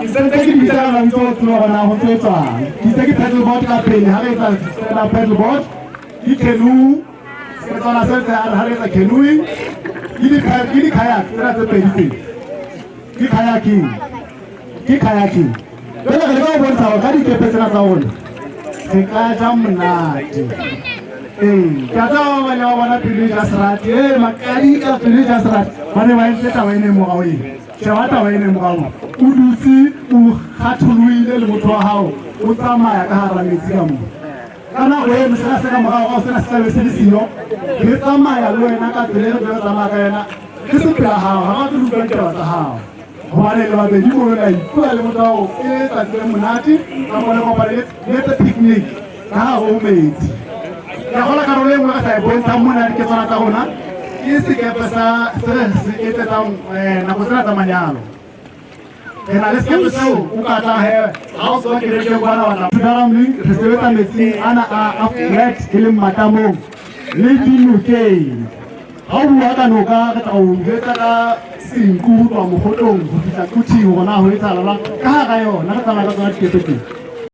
ke sentse ke bitsa ka mantsi o tseba gona go tswetswang ke itse ke paddleboard ka pele ga re etsa stand-up paddleboard ke canoe ke tsona se ga re etsa canoeing ke di-kayak tsena tse pedi tse ke kayaking jale re le ka go bontsha gore ka dikepe tsena tsa gone re ka ja monate ke a tsaba ba ne ba bona pele Jasrat makadi ka pele Jasrat ba ne ba entse taba ene mogao ene sheba taba ene mogao o dutse o kgatholoile le motho wa gago o tsamaya ka gara metsi ka mo ka nako eno sena se ka morago ga o sena se tlabe se le sio re tsamaya le wena ka tsela e re tlabe tsamaya ka yena ke sepela gago ga ba tse dutlwang taba tsa gago gobane le babedi mo la ipula le motho wa go e tsatsi le monate ka mone kopane le tse picnic ka gago o metsi ya gola karolo e nngwe ka sa e bontshang mona diketswana tsa gona ke sekepe se etsetsang nako tsena tsa manyalo na le sekepe seo o ka tla he ga o tswa kerekeng kwana batla daramling re sebetsa metsing ana a flat e leng matamong le dinokeng ga o bua ka noka re tla o jetsa ka senku go tloa mogotong go fitlha kuthing gona go etsagalang ka ga yona re tsamaya ka tsona dikepe teng